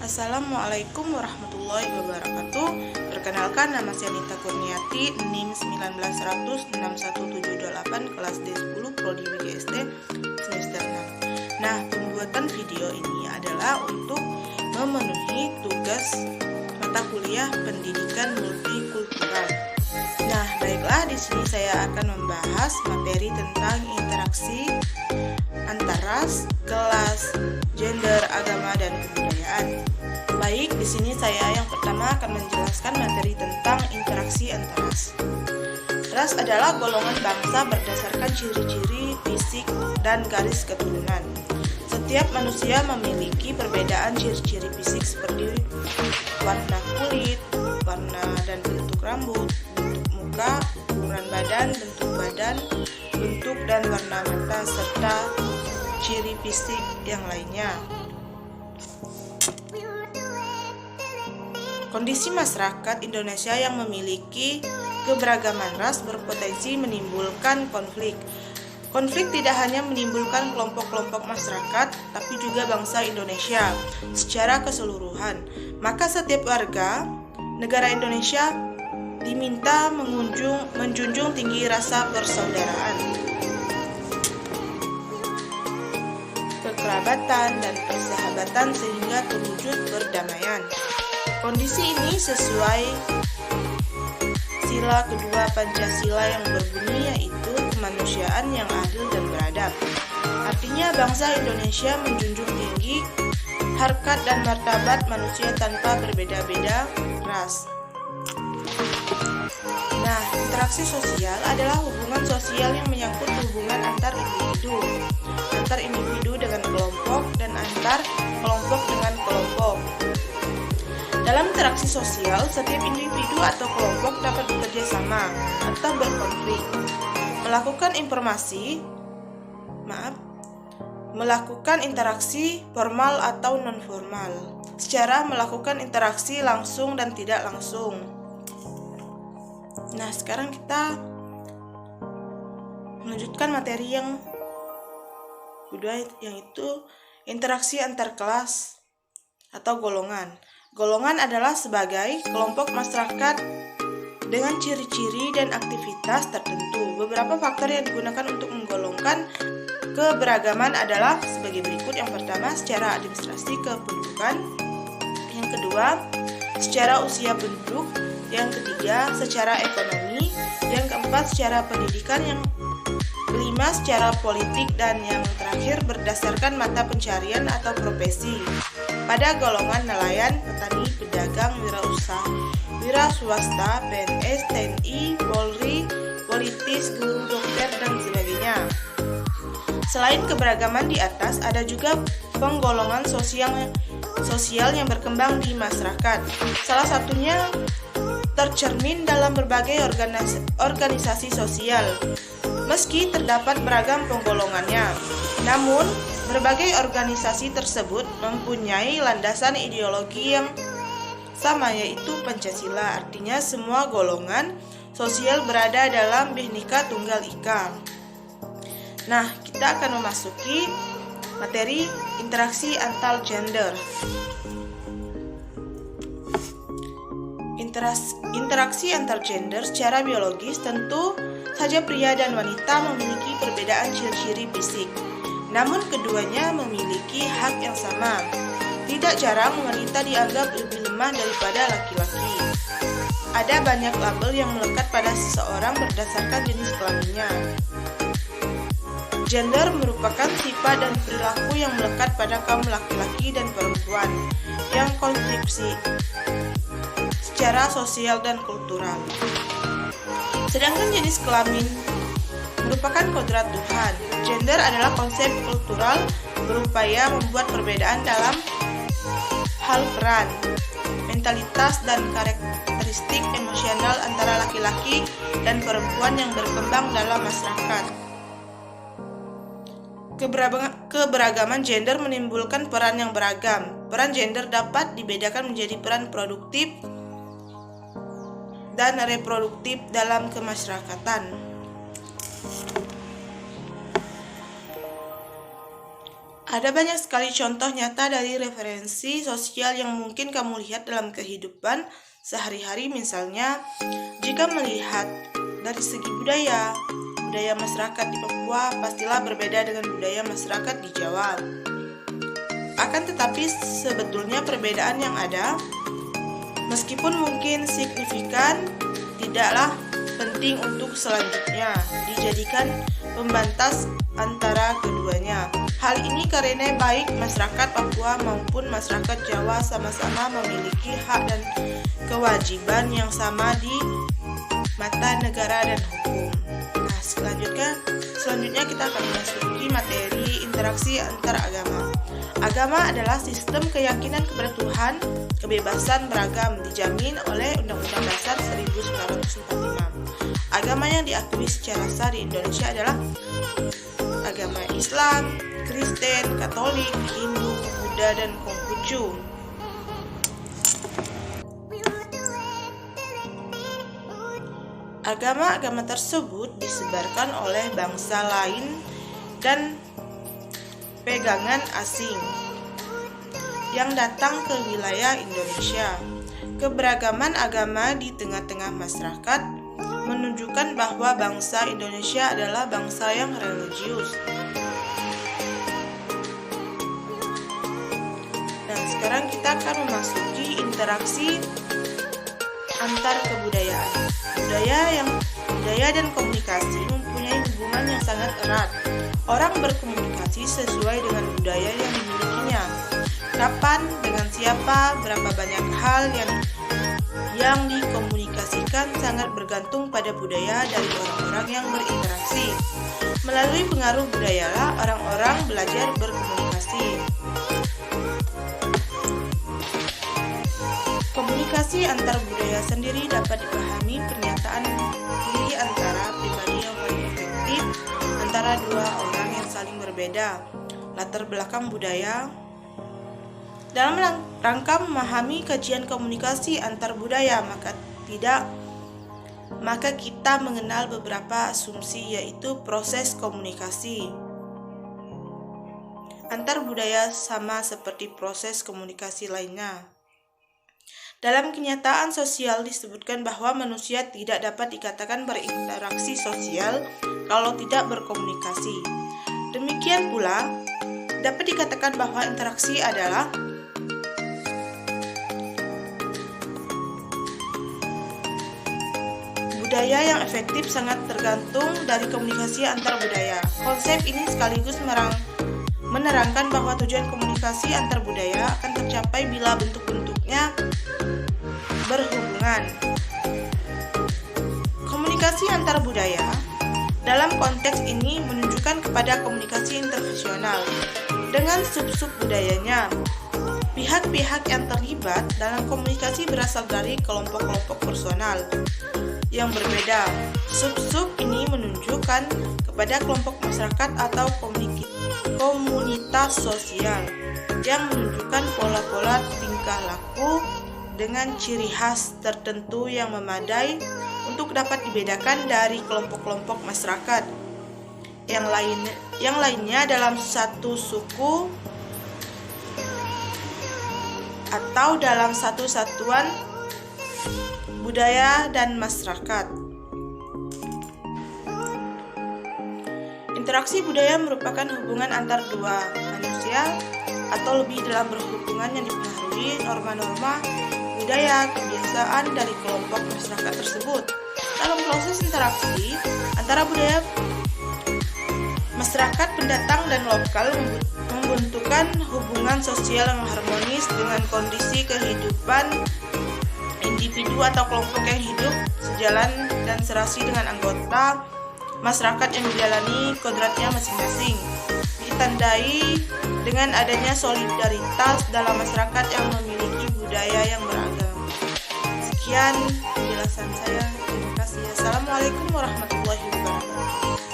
Assalamualaikum warahmatullahi wabarakatuh. Perkenalkan, nama saya Nita Kurniati, NIM 191006178, kelas D10, Prodi WGST, semester 6. Nah, pembuatan video ini adalah untuk memenuhi tugas mata kuliah pendidikan multikultural. Nah, baiklah, di sini saya akan membahas materi tentang interaksi antar ras, kelas, gender, agama, dan kebudayaan. Baik, di sini saya yang pertama akan menjelaskan materi tentang interaksi antar ras. Ras adalah golongan bangsa berdasarkan ciri-ciri fisik dan garis keturunan. Setiap manusia memiliki perbedaan ciri-ciri fisik seperti warna kulit, warna dan bentuk rambut, bentuk muka, ukuran badan, bentuk dan warna mata, serta ciri fisik yang lainnya. Kondisi masyarakat Indonesia yang memiliki keberagaman ras berpotensi menimbulkan konflik. Konflik tidak hanya menimbulkan kelompok-kelompok masyarakat, tapi juga bangsa Indonesia secara keseluruhan. Maka setiap warga negara Indonesia diminta menjunjung tinggi rasa persaudaraan, kekerabatan, dan persahabatan sehingga terwujud perdamaian. Kondisi ini sesuai sila kedua Pancasila yang berbunyi, yaitu kemanusiaan yang adil dan beradab. Artinya bangsa Indonesia menjunjung tinggi harkat dan martabat manusia tanpa berbeda-beda ras. Nah, interaksi sosial adalah hubungan sosial yang menyangkut hubungan antar individu dengan kelompok, dan antar kelompok dengan kelompok. Dalam interaksi sosial, setiap individu atau kelompok dapat bekerja sama atau berkonflik, melakukan interaksi formal atau non-formal, secara melakukan interaksi langsung dan tidak langsung. Nah, sekarang kita melanjutkan materi yang kedua, yaitu interaksi antar kelas atau golongan. Golongan adalah sebagai kelompok masyarakat dengan ciri-ciri dan aktivitas tertentu. Beberapa faktor yang digunakan untuk menggolongkan keberagaman adalah sebagai berikut. Yang pertama, secara administrasi kependudukan. Yang kedua, secara usia penduduk. Yang ketiga, secara ekonomi. Yang keempat, secara pendidikan. Yang kelima, secara politik. Dan yang terakhir, berdasarkan mata pencarian atau profesi. Pada golongan nelayan, petani, pedagang, wira swasta, PNS, TNI, Polri, politis, guru, dokter, dan sebagainya. Selain keberagaman di atas, ada juga penggolongan sosial yang berkembang di masyarakat. Salah satunya tercermin dalam berbagai organisasi sosial. Meski terdapat beragam penggolongannya, namun berbagai organisasi tersebut mempunyai landasan ideologi yang sama, yaitu Pancasila. Artinya semua golongan sosial berada dalam Bhinneka Tunggal Ika. Nah, kita akan memasuki materi interaksi antar gender. Interaksi antar gender secara biologis tentu saja pria dan wanita memiliki perbedaan ciri-ciri fisik. Namun keduanya memiliki hak yang sama. Tidak jarang wanita dianggap lebih lemah daripada laki-laki. Ada banyak label yang melekat pada seseorang berdasarkan jenis kelaminnya. Gender merupakan sifat dan perilaku yang melekat pada kaum laki-laki dan perempuan yang konstruksi secara sosial dan kultural. Sedangkan jenis kelamin merupakan kodrat Tuhan. Gender adalah konsep kultural berupaya membuat perbedaan dalam hal peran, mentalitas, dan karakteristik emosional antara laki-laki dan perempuan yang berkembang dalam masyarakat. Keberagaman gender menimbulkan peran yang beragam. Peran gender dapat dibedakan menjadi peran produktif dan reproduktif dalam kemasyarakatan. Ada banyak sekali contoh nyata dari referensi sosial yang mungkin kamu lihat dalam kehidupan sehari-hari. Misalnya, jika melihat dari segi budaya masyarakat di Papua pastilah berbeda dengan budaya masyarakat di Jawa. Akan tetapi sebetulnya perbedaan yang ada, meskipun mungkin signifikan, tidaklah penting untuk selanjutnya dijadikan pembatas antara keduanya. Hal ini karena baik masyarakat Papua maupun masyarakat Jawa sama-sama memiliki hak dan kewajiban yang sama di mata negara dan hukum. Nah, selanjutnya kita akan memasuki materi interaksi antar agama. Agama adalah sistem keyakinan kepada Tuhan, kebebasan beragam dijamin oleh Undang-Undang Dasar 1945. Agama yang diakui secara sah di Indonesia adalah agama Islam, Kristen, Katolik, Hindu, Buddha, dan Konghucu. Agama-agama tersebut disebarkan oleh bangsa lain dan pegangan asing yang datang ke wilayah Indonesia. Keberagaman agama di tengah-tengah masyarakat menunjukkan bahwa bangsa Indonesia adalah bangsa yang religius. Nah, sekarang kita akan memasuki interaksi antar kebudayaan. Budaya dan komunikasi mempunyai hubungan yang sangat erat. Orang berkomunikasi sesuai dengan budaya yang dimilikinya. Kapan, dengan siapa, berapa banyak hal yang dikomunikasikan sangat bergantung pada budaya dari orang-orang yang berinteraksi. Melalui pengaruh budayalah orang-orang belajar berkomunikasi. Komunikasi antar budaya sendiri dapat dipahami pernyataan diri antara pribadi yang paling efektif antara dua orang yang saling berbeda latar belakang budaya. Dalam rangka memahami kajian komunikasi antar budaya, maka kita mengenal beberapa asumsi, yaitu proses komunikasi antar budaya sama seperti proses komunikasi lainnya. Dalam kenyataan sosial disebutkan bahwa manusia tidak dapat dikatakan berinteraksi sosial kalau tidak berkomunikasi. Demikian pula, dapat dikatakan bahwa interaksi adalah budaya yang efektif sangat tergantung dari komunikasi antar budaya. Konsep ini sekaligus menerangkan bahwa tujuan komunikasi antar budaya akan tercapai bila bentuk-bentuknya berhubungan. Komunikasi antar budaya dalam konteks ini menunjukkan kepada komunikasi interpersonal dengan sub-sub budayanya. Pihak-pihak yang terlibat dalam komunikasi berasal dari kelompok-kelompok personal yang berbeda. Sub-sub ini menunjukkan kepada kelompok masyarakat atau komunitas sosial yang menunjukkan pola-pola tingkah laku dengan ciri khas tertentu yang memadai untuk dapat dibedakan dari kelompok-kelompok masyarakat yang lainnya dalam satu suku atau dalam satu satuan budaya dan masyarakat. Interaksi budaya merupakan hubungan antar dua manusia atau lebih dalam berhubungan yang dipengaruhi norma-norma budaya kebiasaan dari kelompok masyarakat tersebut. Dalam proses interaksi antara budaya, masyarakat pendatang dan lokal membentukkan hubungan sosial yang harmonis dengan kondisi kehidupan individu atau kelompok yang hidup sejalan dan serasi dengan anggota masyarakat yang menjalani kodratnya masing-masing, ditandai dengan adanya solidaritas dalam masyarakat yang memiliki budaya yang beragam. Sekian penjelasan saya. Terima kasih. Assalamualaikum warahmatullahi wabarakatuh.